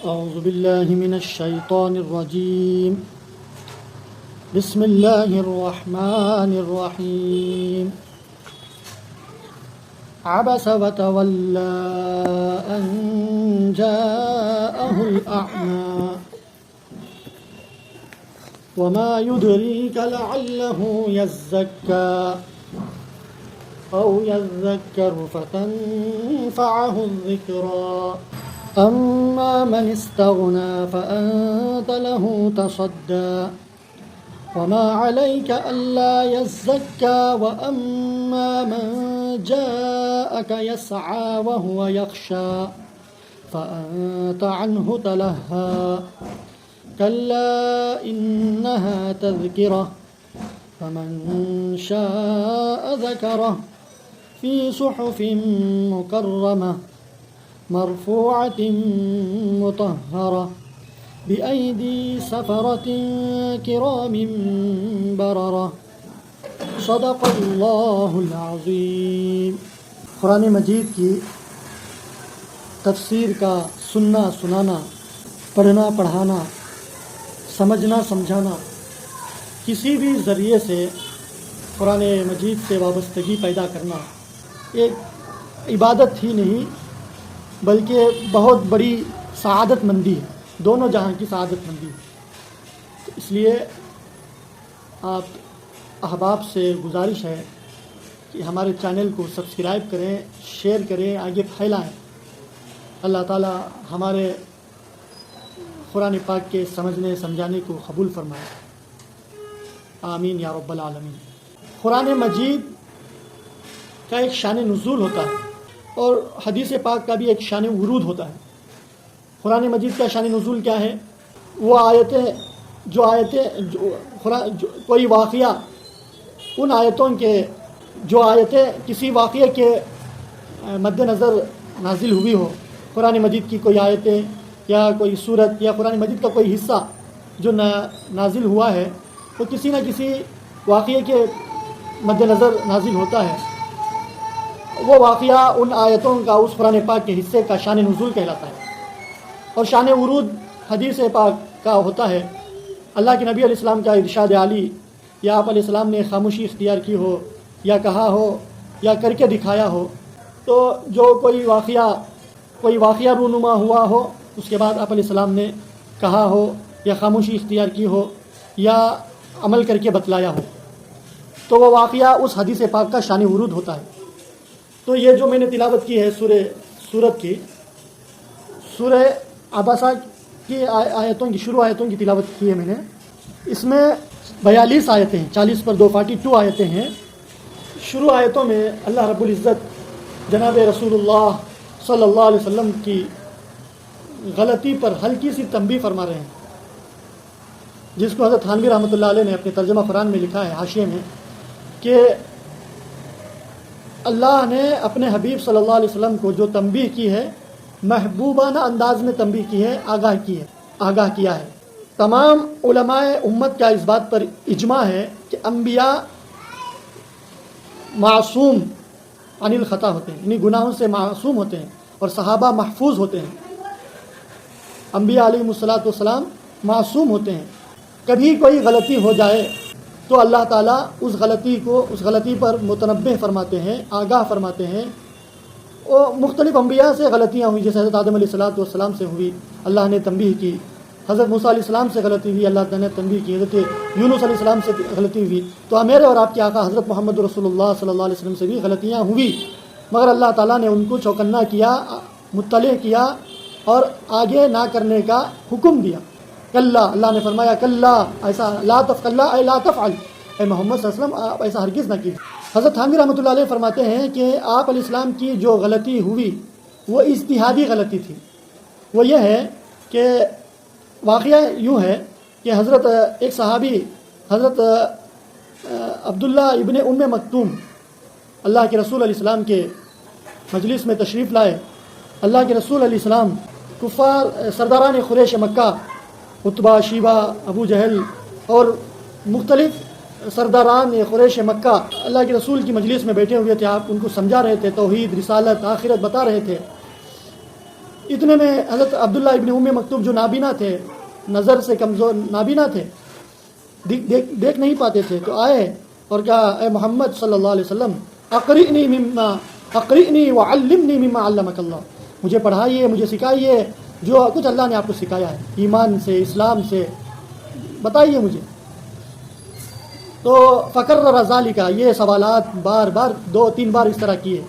أعوذ بالله من الشيطان الرجيم. بسم الله الرحمن الرحيم. عبس وتولى أن جاءه الأعمى وما يدريك لعله يزكى أو يذكر فتنفعه الذكرى أما من استغنى فأنت له تصدى وما عليك ألا يزكى وأما من جاءك يسعى وهو يخشى فأنت عنه تلهى كلا إنها تذكرة فمن شاء ذكره في صحف مكرمة مرفوعة مطهرة بأيدي سفرة كرام بررة صدق اللہ العظیم. قرآن مجید کی تفسیر کا سننا سنانا، پڑھنا پڑھانا، سمجھنا سمجھانا، کسی بھی ذریعے سے قرآن مجید سے وابستگی پیدا کرنا ایک عبادت ہی نہیں بلکہ بہت بڑی سعادت مندی ہے، دونوں جہاں کی سعادت مندی ہے. اس لیے آپ احباب سے گزارش ہے کہ ہمارے چینل کو سبسکرائب کریں، شیئر کریں، آگے پھیلائیں. اللہ تعالی ہمارے قرآن پاک کے سمجھنے سمجھانے کو قبول فرمائے. آمین یا رب العالمین. قرآن مجید کا ایک شان نزول ہوتا ہے اور حدیث پاک کا بھی ایک شان ورود ہوتا ہے. قرآن مجید کا شان نزول کیا ہے؟ وہ کوئی واقعہ، ان آیتوں کے جو آیتیں کسی واقعے کے مد نظر نازل ہوئی ہو. قرآن مجید کی کوئی آیتیں یا کوئی صورت یا قرآن مجید کا کوئی حصہ جو نازل ہوا ہے وہ کسی نہ کسی واقعے کے مد نظر نازل ہوتا ہے. وہ واقعہ ان آیتوں کا، اس قرآن پاک کے حصے کا شان نزول کہلاتا ہے. اور شان ورود حدیث پاک کا ہوتا ہے. اللہ کے نبی علیہ السلام کا ارشاد عالی یا آپ علیہ السلام نے خاموشی اختیار کی ہو یا کہا ہو یا کر کے دکھایا ہو، تو جو کوئی واقعہ رونما ہوا ہو اس کے بعد آپ علیہ السلام نے کہا ہو یا خاموشی اختیار کی ہو یا عمل کر کے بتلایا ہو، تو وہ واقعہ اس حدیث پاک کا شان ورود ہوتا ہے. تو یہ جو میں نے تلاوت کی ہے سورت کی، سورہ عبسہ کی شروع آیتوں کی تلاوت کی ہے میں نے. اس میں 42 آیتیں ہیں، 40 پر 2 42 آیتیں ہیں. شروع آیتوں میں اللہ رب العزت جناب رسول اللہ صلی اللہ علیہ وسلم کی غلطی پر ہلکی سی تنبیہ فرما رہے ہیں، جس کو حضرت تھانوی رحمۃ اللہ علیہ نے اپنے ترجمہ قرآن میں لکھا ہے حاشیے میں کہ اللہ نے اپنے حبیب صلی اللہ علیہ وسلم کو جو تنبیہ کی ہے محبوبانہ انداز میں تنبیہ کی ہے، آگاہ کیا ہے. تمام علماء امت کا اس بات پر اجماع ہے کہ انبیاء معصوم عن الخطا ہوتے ہیں، یعنی گناہوں سے معصوم ہوتے ہیں، اور صحابہ محفوظ ہوتے ہیں. انبیاء علیہ الصلوۃ والسلام معصوم ہوتے ہیں. کبھی کوئی غلطی ہو جائے تو اللہ تعالیٰ اس غلطی پر متنبہ فرماتے ہیں، آگاہ فرماتے ہیں. وہ مختلف انبیاء سے غلطیاں ہوئی، جیسے حضرت آدم علیہ الصلوۃ والسلام سے ہوئی، اللہ نے تنبیہ کی. حضرت موسیٰ علیہ السلام سے غلطی ہوئی، اللہ تعالیٰ نے تنبیہ کی. حضرت یونس علیہ السلام سے غلطی ہوئی. تو میرے اور آپ کے آقا حضرت محمد رسول اللہ صلی اللہ علیہ وسلم سے بھی غلطیاں ہوئی، مگر اللہ تعالیٰ نے ان کو چوکنا کیا، مطلع کیا اور آگے نہ کرنے کا حکم دیا. کلا، اللہ نے فرمایا کلا، ایسا لا تفعل، اے محمد صلی اللہ علیہ وسلم آپ ایسا ہرگز نہ کیجیے. حضرت تھانوی رحمۃ اللہ علیہ فرماتے ہیں کہ آپ علیہ السلام کی جو غلطی ہوئی وہ اجتہادی غلطی تھی. وہ یہ ہے کہ واقعہ یوں ہے کہ حضرت ایک صحابی حضرت عبداللہ ابن مکتوم اللہ کے رسول علیہ السلام کے مجلس میں تشریف لائے. اللہ کے رسول علیہ السلام کفار سرداران قریش مکہ، عتبہ، شیبہ، ابو جہل اور مختلف سرداران قریش مکہ اللہ کے رسول کی مجلس میں بیٹھے ہوئے تھے. آپ ان کو سمجھا رہے تھے، توحید، رسالت، آخرت بتا رہے تھے. اتنے میں حضرت عبداللہ ابن ام مکتوم جو نابینا تھے، نظر سے کمزور نابینا تھے، دیکھ نہیں پاتے تھے، تو آئے اور کہا اے محمد صلی اللہ علیہ وسلم اقرئنی وعلمنی مما علمک اللہ، مجھے پڑھائیے، مجھے سکھائیے جو کچھ اللہ نے آپ کو سکھایا ہے، ایمان سے، اسلام سے بتائیے مجھے۔ تو فکرر ذالک، یہ سوالات بار بار 2-3 بار اس طرح کیے،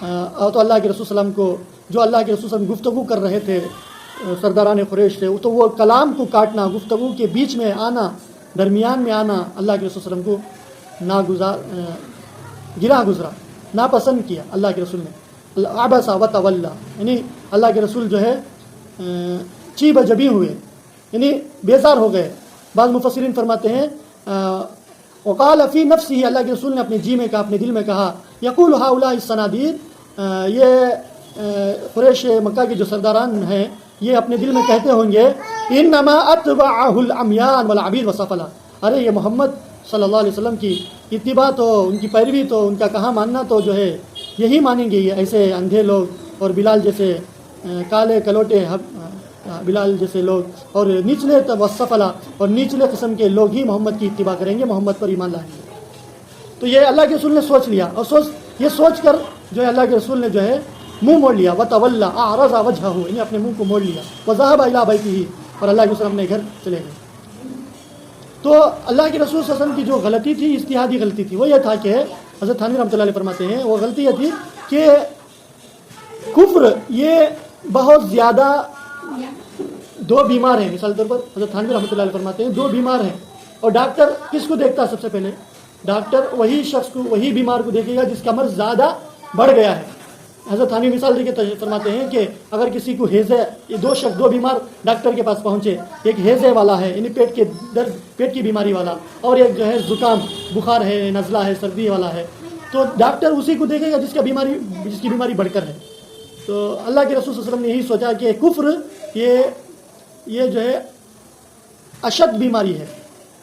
اور تو اللہ کے رسول صلی اللہ علیہ وسلم کو، جو اللہ کے رسول صلی اللہ علیہ وسلم گفتگو کر رہے تھے سرداران قریش سے، تو وہ کلام کو کاٹنا، گفتگو کے بیچ میں آنا، درمیان میں آنا، اللہ کے رسول صلی اللہ علیہ وسلم کو گرا گزرا، ناپسند کیا اللہ کے رسول نے۔ عبس وتولی، یعنی اللہ کے رسول جو ہے چیب جبی ہوئے، یعنی بیزار ہو گئے۔ بعض مفسرین فرماتے ہیں وقال فی نفسہ، اللہ کے رسول نے اپنے جی میں کہا، اپنے دل میں کہا، یقول ہؤلاء الصنادید، یہ قریش مکہ کے جو سرداران ہیں یہ اپنے دل میں کہتے ہوں گے انما اتبعہ العمیان والعبید والسفلہ، ارے یہ محمد صلی اللہ علیہ وسلم کی اتباع تو، ان کی پیروی تو، ان کا کہاں ماننا تو جو ہے یہی مانیں گے یہ ایسے اندھے لوگ اور بلال جیسے کالے کلوٹے بلال جیسے لوگ، اور نچلے والسفلہ، اور نچلے قسم کے لوگ ہی محمد کی اتباع کریں گے، محمد پر ایمان لائیں گے۔ تو یہ اللہ کے رسول نے سوچ لیا، اور یہ سوچ کر جو ہے اللہ کے رسول نے جو ہے منہ موڑ لیا، وتولی اعرض وجہہ، انہیں اپنے منہ کو موڑ لیا، وذهب الى بیتہ، اور اللہ کے رسول اپنے گھر چلے گئے۔ تو اللہ کے رسول صلی اللہ علیہ وسلم کی جو غلطی تھی، اجتہادی غلطی تھی، وہ یہ تھا کہ حضرت تھانوی رحمۃ اللہ علیہ فرماتے ہیں وہ غلطی یہ تھی کہ کفر یہ بہت زیادہ دو بیمار ہیں، مثال طور پر حضرت تھانوی رحمۃ اللہ علیہ فرماتے ہیں 2 بیمار ہیں، اور ڈاکٹر کس کو دیکھتا ہے سب سے پہلے؟ ڈاکٹر وہی شخص کو، وہی بیمار کو دیکھے گا جس کا مرض زیادہ بڑھ گیا ہے۔ حضرت تھانوی مثال دے کے فرماتے ہیں کہ اگر کسی کو ہیضے، یہ 2 بیمار ڈاکٹر کے پاس پہنچے، ایک ہیضے والا ہے یعنی پیٹ کے درد، پیٹ کی بیماری والا، اور ایک جو ہے زکام بخار ہے، نزلہ ہے، سردی والا ہے، تو ڈاکٹر اسی کو دیکھے گا جس کی بیماری بڑھ کر ہے۔ تو اللہ کے رسول صلی اللہ علیہ وسلم نے یہی سوچا کہ کفر یہ جو ہے اشد بیماری ہے،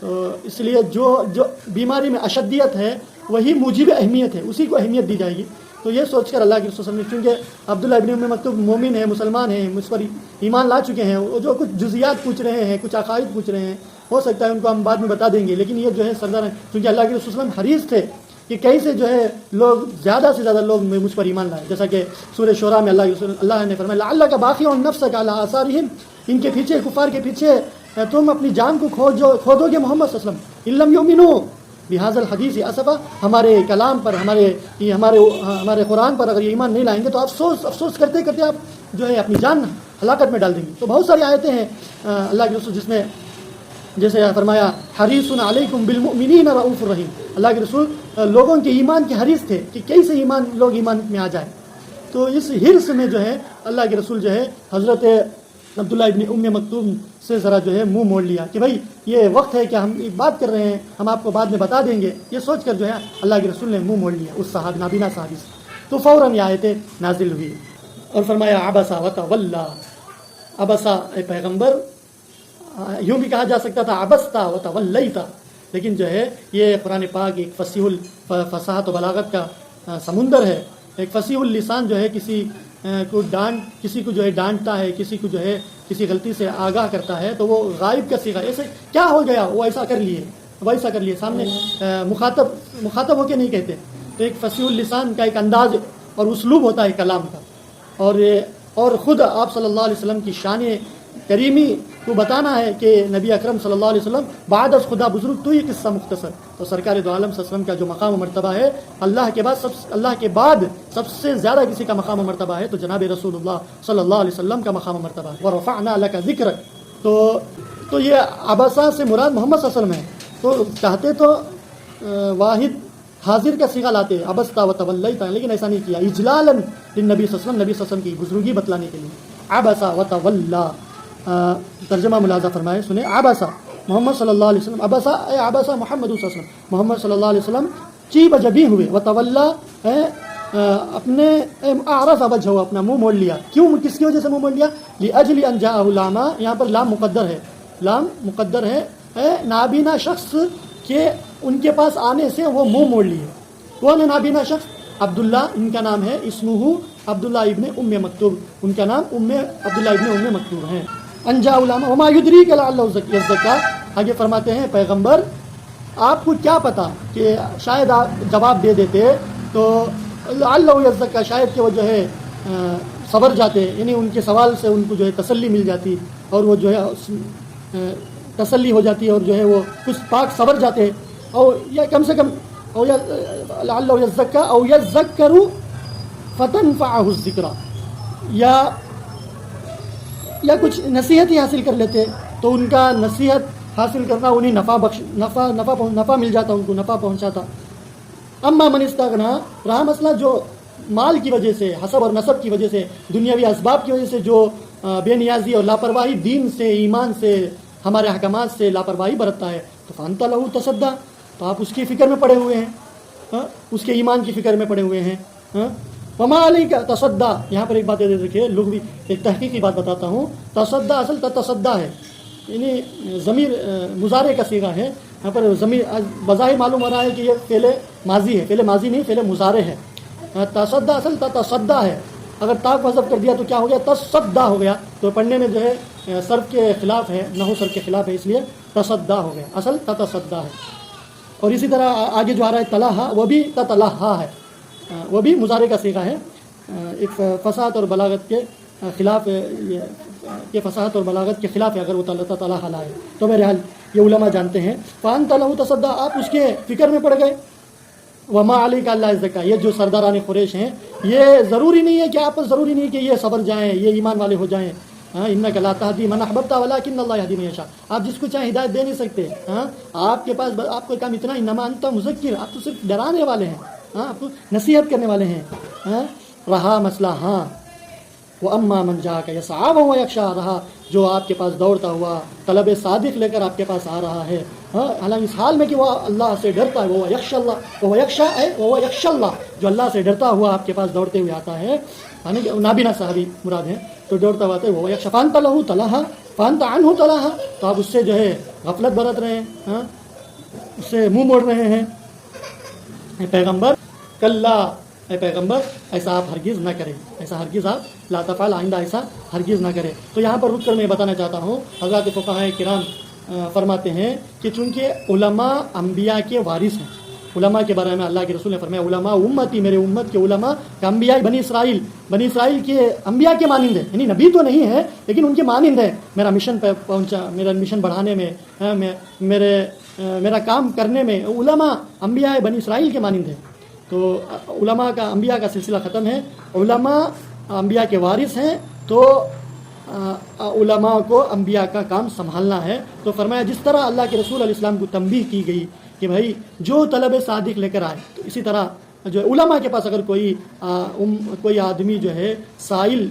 تو اس لیے جو بیماری میں اشدیت ہے وہی موجب اہمیت ہے، اسی کو اہمیت دی جائے گی۔ تو یہ سوچ کر اللہ کے رسول صلی اللہ علیہ وسلم نے، چونکہ عبداللہ ابن ام مکتوم مومن ہیں، مسلمان ہیں، مجھ پر ایمان لا چکے ہیں، وہ جو کچھ جزیات پوچھ رہے ہیں، کچھ عقائد پوچھ رہے ہیں، ہو سکتا ہے ان کو ہم بعد میں بتا دیں گے، لیکن یہ جو ہے سردار ہیں، کیونکہ اللہ کے رسول صلی اللہ علیہ وسلم حریص تھے کہ کیسے جو ہے لوگ زیادہ سے زیادہ لوگ مجھ پر ایمان لائیں، جیسا کہ سورہ شورى میں اللہ نے فرمایا لعلک باخع نفسک علی آثارہم، ان کے پیچھے، کفار کے پیچھے تم اپنی جان کو کھو دو گے محمد صلی اللہ علیہ وسلم، ان لم یؤمنوا بہذا الحدیث اسفا، ہمارے کلام پر، ہمارے قرآن پر اگر یہ ایمان نہیں لائیں گے تو افسوس کرتے کرتے آپ جو ہے اپنی جان ہلاکت میں ڈال دیں گے۔ تو بہت ساری آیتیں ہیں اللہ کے رسول جس میں جیسے فرمایا حریص علیکم بالمؤمنین رؤوف الرحیم، اللہ کے رسول لوگوں کے ایمان کے حریص تھے کہ کیسے لوگ ایمان میں آ جائیں۔ تو اس حرص میں جو ہے اللہ کے رسول جو ہے حضرت عبداللہ ابن ام مکتوم سے ذرا جو ہے منہ موڑ لیا کہ بھائی یہ وقت ہے کہ ہم ایک بات کر رہے ہیں، ہم آپ کو بعد میں بتا دیں گے، یہ سوچ کر جو ہے اللہ کے رسول نے منہ موڑ لیا اس نابینا صحابی سے۔ تو فوراً یہ آیتیں نازل ہوئی اور فرمایا عبس وتولی، عبس اے پیغمبر، یوں بھی کہا جا سکتا تھا عبست وتولیت، لیکن جو ہے یہ قرآن پاک ایک فصیح فصاحت و بلاغت کا سمندر ہے، ایک فصیح اللسان جو ہے کسی کو جو ہے ڈانٹتا ہے، کسی کو جو ہے کسی غلطی سے آگاہ کرتا ہے تو وہ غائب کا صیغہ، ایسے کیا ہو گیا، وہ ایسا کر لیے سامنے مخاطب ہو کے نہیں کہتے۔ تو ایک فصیح اللسان کا ایک انداز اور اسلوب ہوتا ہے کلام کا، اور خود آپ صلی اللہ علیہ وسلم کی شان کریمی کو بتانا ہے کہ نبی اکرم صلی اللہ علیہ وسلم بعد از خدا بزرگ تو یہ قصہ مختصر، تو سرکار دو عالم صلی اللہ علیہ وسلم کا جو مقام و مرتبہ ہے اللہ کے بعد سب سے زیادہ کسی کا مقام و مرتبہ ہے تو جناب رسول اللہ صلی اللہ علیہ وسلم کا مقام و مرتبہ ہے۔ وَرَفَعْنَا لَكَ ذِكْرَكَ، تو یہ عبسہ سے مراد محمد صلی اللہ علیہ وسلم ہے، تو چاہتے تو واحد حاضر کا صیغہ لاتے عبست وتولیت، لیکن ایسا نہیں کیا، اجلالا للنبی صلی اللہ علیہ وسلم کی بزرگی بتلانے کے لیے عبس وتولی۔ ترجمہ ملاحظہ فرمائے، سنیں، عبسہ محمد صلی اللہ علیہ وسلم، عبسہ اے عبسہ محمد صلی اللہ علیہ وسلم، محمد صلی اللہ علیہ وسلم چیب جبی ہوئے، وتولی اپنے اعرض وجہہ، اپنا منہ موڑ لیا۔ کیوں، کس کی وجہ سے منہ موڑ لیا؟ لاجل ان جاءہ العمی، یہاں پر لام مقدر ہے نابینا شخص کے ان کے پاس آنے سے وہ منہ موڑ لیے۔ کون ہے نابینا شخص؟ عبداللہ، ان کا نام ہے، اسمہ عبداللہ ابن ام مکتوب، ان کا نام عبداللہ ابن ام مکتوب ہے۔ انجا علامہ وما یدریک لعلہ یزکا، آگے فرماتے ہیں پیغمبر آپ کو کیا پتا کہ شاید آپ جواب دے دیتے تو لعلہ یزکا، شاید کہ وہ جو ہے صبر جاتے، یعنی ان کے سوال سے ان کو جو ہے تسلی مل جاتی اور وہ جو ہے تسلی ہو جاتی اور جو ہے وہ کچھ پاک صبر جاتے، اور یا کم سے کم او لعلہ یزکا او یذکر فتنفعہ الذکرہ، یا کچھ نصیحت ہی حاصل کر لیتے تو ان کا نصیحت حاصل کرنا انہیں نفع مل جاتا، ان کو نفع پہنچاتا۔ اما من استغنا، رہا مسئلہ جو مال کی وجہ سے، حسب اور نسب کی وجہ سے، دنیاوی اسباب کی وجہ سے جو بے نیازی اور لاپرواہی دین سے، ایمان سے، ہمارے احکامات سے لاپرواہی برتتا ہے تو فانت لہو تصدی، تو آپ اس کی فکر میں پڑے ہوئے ہیں، اس کے ایمان کی فکر میں پڑے ہوئے ہیں۔ وما علیک تصدی، یہاں پر ایک بات یہ دیکھیے، لغوی ایک تحقیقی بات بتاتا ہوں، تصدی اصل تصدی ہے، یعنی ضمیر مضارع کا صیغہ ہے، یہاں پر ضمیر بظاہر معلوم ہو رہا ہے کہ یہ فعل ماضی ہے، فعل ماضی نہیں، فعل مضارع ہے۔ تصدی اصل تصدی ہے، اگر تا کو حذف کر دیا تو کیا ہو گیا؟ تصدی ہو گیا، تو پڑھنے میں جو ہے صرف کے خلاف ہے، نحو صرف کے خلاف ہے، اس لیے تصدی ہو گیا، اصل تصدی ہے۔ اور اسی طرح آگے جو آ رہا ہے تلاہا، وہ بھی تتلہا ہے، وہ بھی مضارع کا صیغہ ہے، ایک فصاحت اور بلاغت کے خلاف، یہ فصاحت اور بلاغت کے خلاف ہے اگر وہ تتلہا ہے، تو بہرحال یہ علماء جانتے ہیں۔ فانت لہو تصدی، آپ اس کے فکر میں پڑ گئے۔ وما علیک الا یزکا، یہ جو سرداران قریش ہیں، یہ ضروری نہیں ہے کہ آپ ضروری نہیں کہ یہ صبر جائیں، یہ ایمان والے ہو جائیں۔ انک لا تہدی من احببت ولکن اللہ یہدی من یشاء، آپ جس کو چاہیں ہدایت دے نہیں سکتے۔ آپ کے پاس آپ کو کام اتنا، انما انت مذکر، آپ تو صرف ڈرانے والے ہیں، آپ کو نصیحت کرنے والے ہیں۔ رہا مسئلہ وَأَمَّا مَنْ جَاءَكَ يَسْعَىٰ وَهُوَ يَخْشَىٰ، رہا جو آپ کے پاس دوڑتا ہوا طلب صادق لے کر آپ کے پاس آ رہا ہے، حالانکہ اس حال میں کہ وہ اللہ سے ڈرتا ہے، وہ یخشى اللہ، وہ یخشى اللہ، جو اللہ سے ڈرتا ہوا آپ کے پاس دوڑتے ہوئے آتا ہے، یعنی کہ نابینا صحابی مراد ہے، تو دوڑتا ہوا آتا ہے، وہ یخشى فانت لہو تلاہا فانت عنہ تلاہا، تو آپ اس سے جو ہے غفلت برت رہے ہیں، اس سے منہ موڑ رہے ہیں۔ اے پیغمبر کلا، اے پیغمبر ایسا آپ ہرگز نہ کریں، ایسا ہرگز آپ لا تفعل، آئندہ ایسا ہرگز نہ کریں۔ تو یہاں پر رک کر میں بتانا چاہتا ہوں، حضرات فقہاء کرام فرماتے ہیں کہ چونکہ علماء انبیاء کے وارث ہیں، علماء کے بارے میں اللہ کے رسول نے فرمایا علماء امتی، میرے امت کے علماء کہ انبیاء بنی اسرائیل کے انبیاء کے مانند ہیں، یعنی نبی تو نہیں ہے لیکن ان کے مانند ہے۔ میرا مشن پہ پہنچا، میرا مشن بڑھانے میں، میرا کام کرنے میں علماء انبیاء بنی اسرائیل کے مانند ہیں۔ تو علماء کا، انبیاء کا سلسلہ ختم ہے، علماء انبیاء کے وارث ہیں، تو علماء کو انبیاء کا کام سنبھالنا ہے۔ تو فرمایا جس طرح اللہ کے رسول علیہ السلام کو تنبیہ کی گئی کہ بھائی جو طلب صادق لے کر آئے، تو اسی طرح جو علماء کے پاس اگر کوئی آدمی جو ہے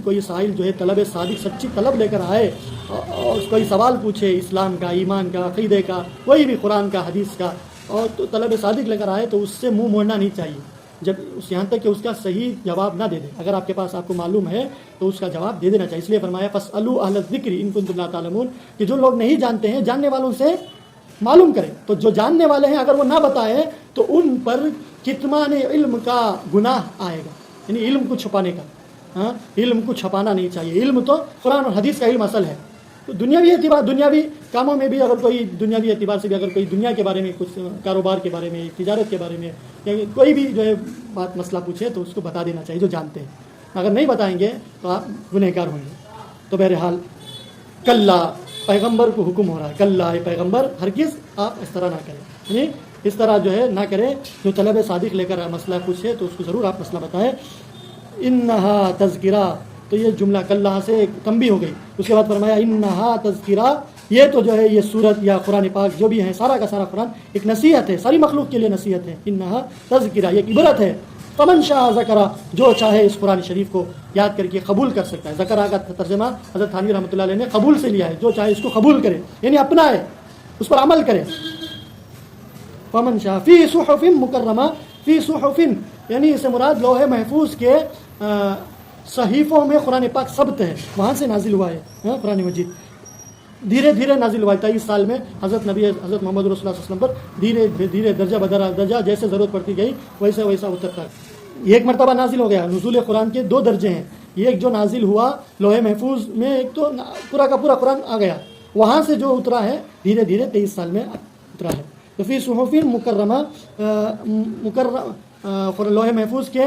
کوئی سائل جو ہے طلب صادق سچی طلب لے کر آئے اور کوئی سوال پوچھے اسلام کا، ایمان کا، عقیدے کا، کوئی بھی قرآن کا، حدیث کا، اور تو طلب صادق لے کر آئے تو اس سے منہ موڑنا نہیں چاہیے، جب یہاں تک کہ اس کا صحیح جواب نہ دے دے۔ اگر آپ کے پاس آپ کو معلوم ہے تو اس کا جواب دے دینا چاہیے۔ اس لیے فرمایا فاسألوا اہل الذکر ان کنتم لا تعلمون، کہ جو لوگ نہیں جانتے ہیں جاننے والوں سے معلوم کریں۔ تو جو جاننے والے ہیں اگر وہ نہ بتائیں تو ان پر کتمان علم کا گناہ آئے گا، یعنی علم کو چھپانے کا۔ علم کو چھپانا نہیں چاہیے، علم تو قرآن اور حدیث کا علم اصل ہے۔ تو دنیاوی اعتبار، دنیاوی کاموں میں بھی اگر کوئی دنیاوی اعتبار سے بھی اگر کوئی دنیا کے بارے میں، کچھ کاروبار کے بارے میں، تجارت کے بارے میں، یا کوئی بھی جو ہے بات مسئلہ پوچھے تو اس کو بتا دینا چاہیے جو جانتے ہیں۔ اگر نہیں بتائیں گے تو آپ گنہگار ہوں گے۔ تو بہرحال کلا، پیغمبر کو حکم ہو رہا ہے، کلا اے پیغمبر ہرگز آپ اس طرح نہ کریں، یعنی اس طرح جو ہے نہ کریں، جو طلب صادق لے کر مسئلہ پوچھے تو اس کو ضرور آپ مسئلہ بتائیں۔ انہا تذکرہ، تو یہ جملہ کلا سے تنبیہ ہو گئی، اس کے بعد فرمایا انہا تذکرہ، یہ تو جو ہے یہ سورت یا قرآن پاک جو بھی ہے سارا کا سارا قرآن ایک نصیحت ہے، ساری مخلوق کے لیے نصیحت ہے۔ انہا تذکرہ، یہ عبرت ہے۔ فمن شاء ذکرہ، جو چاہے اس قرآن شریف کو یاد کر کے قبول کر سکتا ہے۔ ذکرہ کا ترجمہ حضرت تھانوی رحمۃ اللہ علیہ نے قبول سے لیا ہے، جو چاہے اس کو قبول کرے، یعنی اپنائے، اس پر عمل کرے۔ فمن شاء فی صحف مکرمہ، فی صحف یعنی اس سے مراد لوح محفوظ کے صحیفوں میں قرآن پاک ثبت ہے، وہاں سے نازل ہوا ہے قرآن مجید، دھیرے دھیرے نازل ہوا ہے۔ 23 سال میں حضرت محمد رسول اللہ صلی اللہ علیہ وسلم پر دھیرے دھیرے درجہ بدرجہ جیسے ضرورت پڑتی گئی ویسا اترتا یہ ایک مرتبہ نازل ہو گیا. نزول قرآن کے 2 درجے ہیں. ایک جو نازل ہوا لوح محفوظ میں، ایک تو پورا کا پورا قرآن آ گیا، وہاں سے جو اترا ہے دھیرے دھیرے 23 سال میں اترا ہے. تو فی صحف مکرمہ، لوح محفوظ کے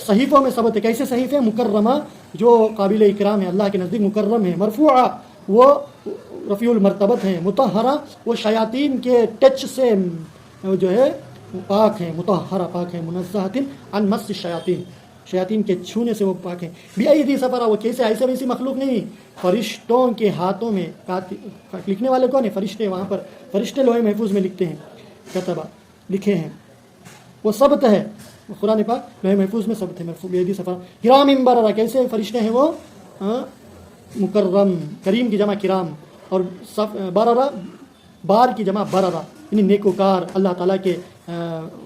صحیفوں میں ثبت ہے. کیسے صحیفے؟ مکرمہ، جو قابل اکرام ہے، اللہ کے نزدیک مکرم ہے. مرفوعہ، وہ رفیع المرتبت ہیں. مطہرہ، وہ شیاطین کے ٹچ سے جو ہے پاک ہیں. مطہرہ، پاک ہیں. منزہۃ عن مس الشیاطین، شیاطین کے چھونے سے وہ پاک ہیں. بِأَیْدِی سفرہ، وہ کیسے؟ ایسے ویسی مخلوق نہیں، فرشتوں کے ہاتھوں میں. لکھنے والے کون ہیں؟ فرشتے. وہاں پر فرشتے لوح محفوظ میں لکھتے ہیں. کتبہ، لکھے ہیں. وہ ثبت ہے قرآن پاک لوح محفوظ میں ثبت ہے. مرفوع بِأَیْدِی سفرہ. کرام بررہ، کیسے فرشتے ہیں وہ؟ مکرم. کریم کی جمع کرام، اور بررہ، بار کی جمع بررہ، یعنی نیکوکار، اللہ تعالیٰ کے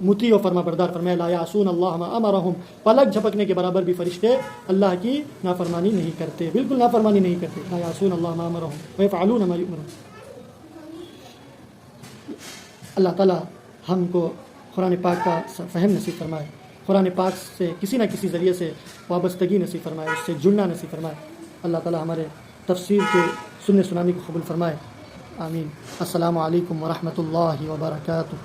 مطیع و فرما بردار. فرمایا لا یعصون اللہ ما امرہم، پلک جھپکنے کے برابر بھی فرشتے اللہ کی نافرمانی نہیں کرتے، بالکل نافرمانی نہیں کرتے. لا یعصون اللہ ما امرہم ویفعلون ما یؤمرون. اللہ تعالیٰ ہم کو قرآن پاک کا فہم نصیب فرمائے، قرآن پاک سے کسی نہ کسی ذریعے سے وابستگی نصیب فرمائے، اس سے جڑنا نصیب فرمائے. اللہ تعالیٰ ہمارے تفسیر کے سننے سنانے کو قبول فرمائے. آمین. السلام علیکم ورحمۃ اللہ وبرکاتہ.